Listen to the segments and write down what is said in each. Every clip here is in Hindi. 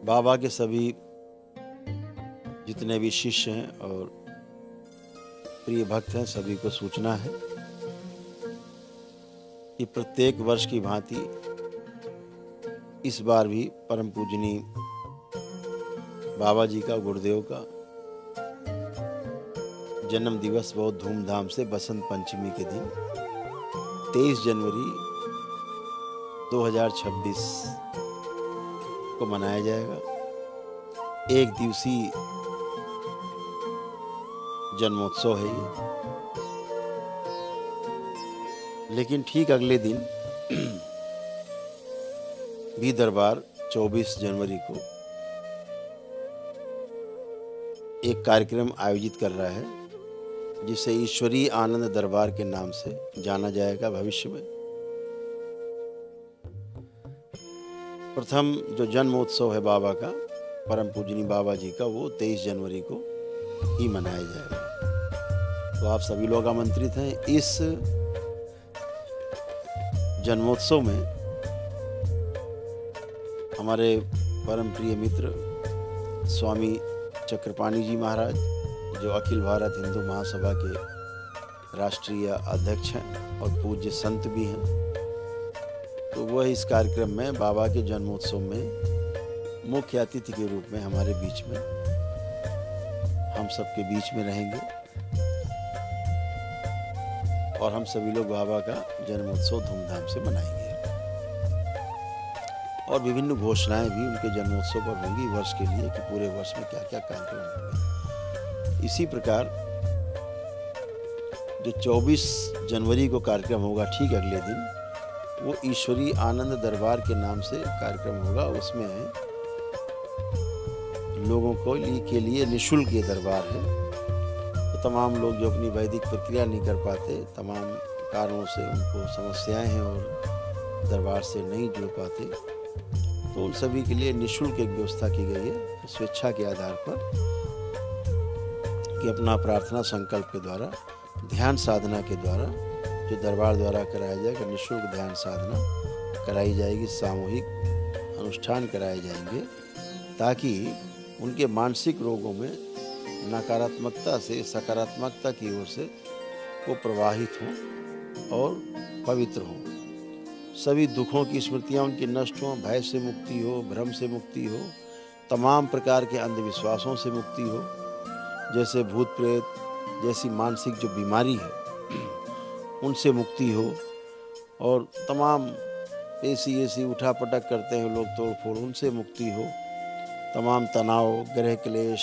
बाबा के सभी जितने भी शिष्य हैं और प्रिय भक्त हैं, सभी को सूचना है कि प्रत्येक वर्ष की भांति इस बार भी परम पूजनीय बाबा जी का, गुरुदेव का जन्म दिवस बहुत धूमधाम से बसंत पंचमी के दिन 23 जनवरी 2026 को मनाया जाएगा। एक दिवसीय जन्मोत्सव है ये। लेकिन ठीक अगले दिन भी दरबार 24 जनवरी को एक कार्यक्रम आयोजित कर रहा है, जिसे ईश्वरीय आनंद दरबार के नाम से जाना जाएगा भविष्य में। प्रथम जो जन्मोत्सव है बाबा का, परम पूजनीय बाबा जी का, वो 23 जनवरी को ही मनाया जाएगा। तो आप सभी लोग आमंत्रित हैं। इस जन्मोत्सव में हमारे परम प्रिय मित्र स्वामी चक्रपाणी जी महाराज, जो अखिल भारत हिंदू महासभा के राष्ट्रीय अध्यक्ष हैं और पूज्य संत भी हैं, तो वह इस कार्यक्रम में बाबा के जन्मोत्सव में मुख्य अतिथि के रूप में हमारे बीच में, हम सबके बीच में रहेंगे और हम सभी लोग बाबा का जन्मोत्सव धूमधाम से मनाएंगे। और विभिन्न घोषणाएं भी उनके जन्मोत्सव पर होंगी वर्ष के लिए, कि पूरे वर्ष में क्या क्या कार्यक्रम होंगे। इसी प्रकार जो 24 जनवरी को कार्यक्रम होगा, ठीक अगले दिन, वो ईश्वरीय आनंद दरबार के नाम से कार्यक्रम होगा। उसमें लोगों के लिए निःशुल्क ये दरबार है। तो तमाम लोग जो अपनी वैदिक प्रक्रिया नहीं कर पाते, तमाम कारणों से उनको समस्याएं हैं और दरबार से नहीं जुड़ पाते, तो उन सभी के लिए निःशुल्क एक व्यवस्था की गई है, स्वेच्छा के आधार पर, कि अपना प्रार्थना संकल्प के द्वारा, ध्यान साधना के द्वारा, जो दरबार द्वारा कराया जाएगा, निःशुल्क ध्यान साधना कराई जाएगी, सामूहिक अनुष्ठान कराए जाएंगे, ताकि उनके मानसिक रोगों में नकारात्मकता से सकारात्मकता की ओर से वो प्रवाहित हों और पवित्र हों। सभी दुखों की स्मृतियाँ उनकी नष्ट हों, भय से मुक्ति हो, भ्रम से मुक्ति हो, तमाम प्रकार के अंधविश्वासों से मुक्ति हो, जैसे भूत प्रेत जैसी मानसिक जो बीमारी है उनसे मुक्ति हो, और तमाम ऐसी उठापटक करते हैं लोग तोड़ फोड़, उनसे मुक्ति हो, तमाम तनाव, ग्रह क्लेश,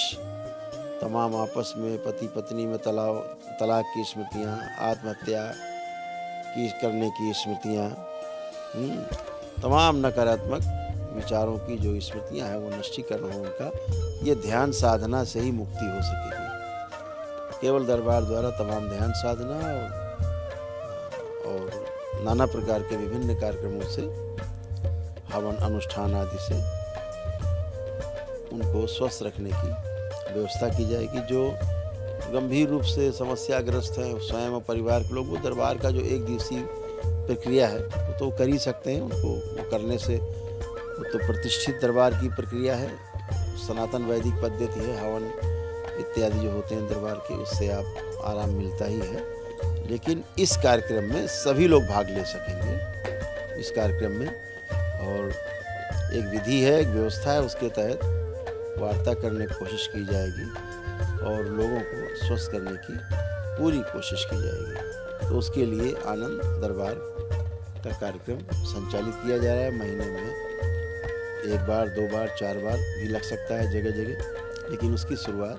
तमाम आपस में पति पत्नी में तलाक की स्मृतियाँ, आत्महत्या की करने की स्मृतियाँ, तमाम नकारात्मक विचारों की जो स्मृतियाँ हैं, वो नष्टीकरण हो उनका। ये ध्यान साधना से ही मुक्ति हो सकेगी। केवल दरबार द्वारा तमाम ध्यान साधना और नाना प्रकार के विभिन्न कार्यक्रमों से, हवन अनुष्ठान आदि से उनको स्वस्थ रखने की व्यवस्था की जाएगी। जो गंभीर रूप से समस्याग्रस्त हैं, स्वयं और परिवार के लोग, वो दरबार का जो एक दिवसीय प्रक्रिया है वो तो कर ही सकते हैं। उनको वो करने से, वो तो प्रतिष्ठित दरबार की प्रक्रिया है, सनातन वैदिक पद्धति है, हवन इत्यादि जो होते हैं दरबार के, उससे आप आराम मिलता ही है। लेकिन इस कार्यक्रम में सभी लोग भाग ले सकेंगे इस कार्यक्रम में, और एक विधि है, एक व्यवस्था है, उसके तहत वार्ता करने की कोशिश की जाएगी और लोगों को स्वस्थ करने की पूरी कोशिश की जाएगी। तो उसके लिए आनंद दरबार का कार्यक्रम संचालित किया जा रहा है। महीने में 1 बार, 2 बार, 4 बार भी लग सकता है जगह जगह, लेकिन उसकी शुरुआत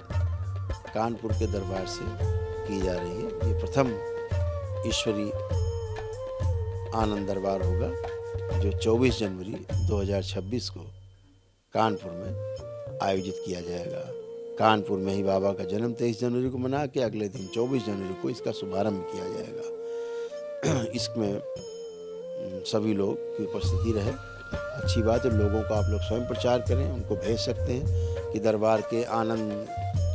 कानपुर के दरबार से की जा रही है। ये प्रथम ईश्वरीय आनंद दरबार होगा, जो 24 जनवरी 2026 को कानपुर में आयोजित किया जाएगा। कानपुर में ही बाबा का जन्म 23 जनवरी को मना के अगले दिन 24 जनवरी को इसका शुभारंभ किया जाएगा। इसमें सभी लोग की उपस्थिति रहे, अच्छी बात है। लोगों को आप लोग स्वयं प्रचार करें, उनको भेज सकते हैं कि दरबार के आनंद,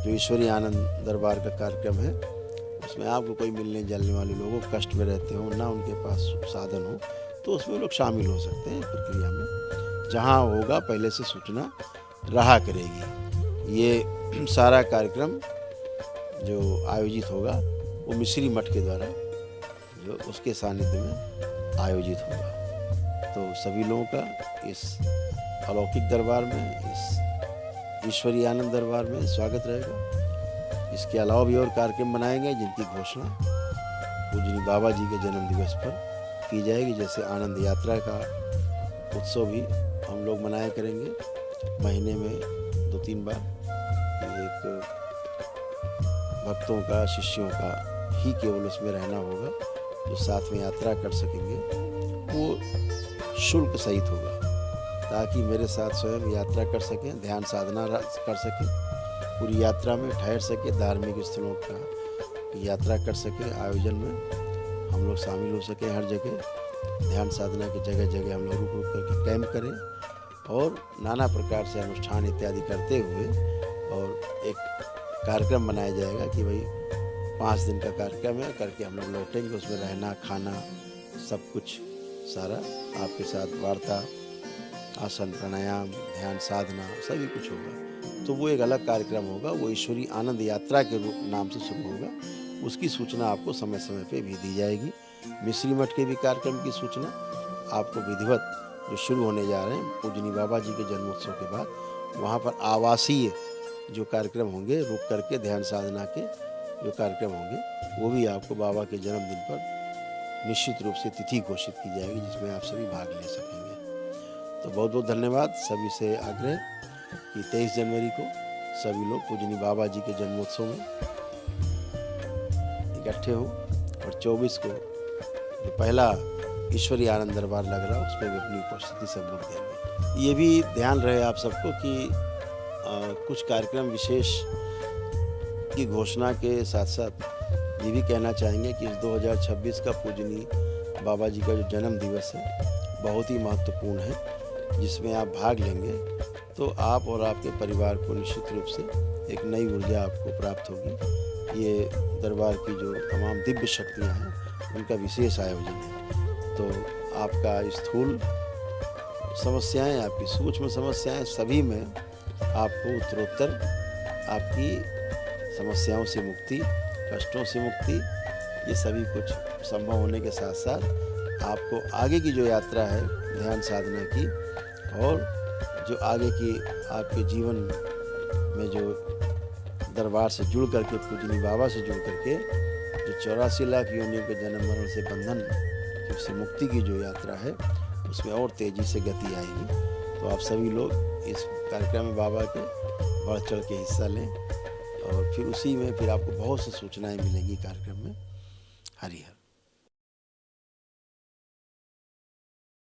जो ईश्वरीय आनंद दरबार का कार्यक्रम है, उसमें आपको कोई मिलने जुलने वाले लोगों कष्ट में रहते हो, ना उनके पास साधन हो, तो उसमें लोग शामिल हो सकते हैं प्रक्रिया में। जहाँ होगा पहले से सूचना रहा करेगी। ये सारा कार्यक्रम जो आयोजित होगा वो मिश्री मठ के द्वारा जो उसके सानिध्य में आयोजित होगा। तो सभी लोगों का इस अलौकिक दरबार में, इस ईश्वरीय आनंद दरबार में स्वागत रहेगा। इसके अलावा भी और कार्यक्रम बनाए गए जिनकी घोषणा पूजनीय बाबा जी के जन्म दिवस पर की जाएगी। जैसे आनंद यात्रा का उत्सव भी हम लोग मनाया करेंगे महीने में 2-3 बार। एक भक्तों का, शिष्यों का ही केवल उसमें रहना होगा, जो साथ में यात्रा कर सकेंगे वो शुल्क सहित होगा, ताकि मेरे साथ स्वयं यात्रा कर सकें, ध्यान साधना कर सकें, पूरी यात्रा में ठहर सके, धार्मिक स्थलों का यात्रा कर सकें, आयोजन में हम लोग शामिल हो सकें। हर जगह ध्यान साधना की जगह जगह हम लोग रुक रुक करके कैंप करें और नाना प्रकार से अनुष्ठान इत्यादि करते हुए और एक कार्यक्रम बनाया जाएगा कि भाई 5 दिन का कार्यक्रम है करके हम लोग लौटेंगे। उसमें रहना, खाना, सब कुछ सारा आपके साथ वार्ता, आसन, प्राणायाम, ध्यान साधना सभी कुछ होगा। तो वो एक अलग कार्यक्रम होगा, वो ईश्वरीय आनंद यात्रा के रूप नाम से शुरू होगा। उसकी सूचना आपको समय समय पे भी दी जाएगी। मिश्री मठ के भी कार्यक्रम की सूचना आपको विधिवत जो शुरू होने जा रहे हैं पूजनीय बाबा जी के जन्मोत्सव के बाद, वहाँ पर आवासीय जो कार्यक्रम होंगे, रुक करके ध्यान साधना के जो कार्यक्रम होंगे, वो भी आपको बाबा के जन्मदिन पर निश्चित रूप से तिथि घोषित की जाएगी, जिसमें आप सभी भाग ले सकेंगे। तो बहुत बहुत धन्यवाद। सभी से आग्रह कि 23 जनवरी को सभी लोग पूजनीय बाबा जी के जन्मोत्सव में इकट्ठे हों और 24 को जो पहला ईश्वरीय आनंद दरबार लग रहा है उसमें भी अपनी उपस्थिति सब लोग देंगे। ये भी ध्यान रहे आप सबको कि कुछ कार्यक्रम विशेष की घोषणा के साथ साथ ये भी कहना चाहेंगे कि इस 2026 का पूजनीय बाबा जी का जो जन्म दिवस है बहुत ही महत्वपूर्ण है, जिसमें आप भाग लेंगे तो आप और आपके परिवार को निश्चित रूप से एक नई ऊर्जा आपको प्राप्त होगी। ये दरबार की जो तमाम दिव्य शक्तियाँ हैं उनका विशेष आयोजन है। तो आपका स्थूल समस्याएं, आपकी सूक्ष्म समस्याएं, सभी में आपको उत्तरोत्तर आपकी समस्याओं से मुक्ति, कष्टों से मुक्ति, ये सभी कुछ संभव होने के साथ साथ आपको आगे की जो यात्रा है ध्यान साधना की और जो आगे की आपके जीवन में जो दरबार से जुड़ करके, पूजनीय बाबा से जुड़ करके जो 84 लाख योनियों के जन्म मरण से बंधन से मुक्ति की जो यात्रा है उसमें और तेज़ी से गति आएगी। तो आप सभी लोग इस कार्यक्रम में बाबा के बढ़ चढ़ के हिस्सा लें और फिर उसी में फिर आपको बहुत सी सूचनाएं मिलेंगी कार्यक्रम में। हरि हर।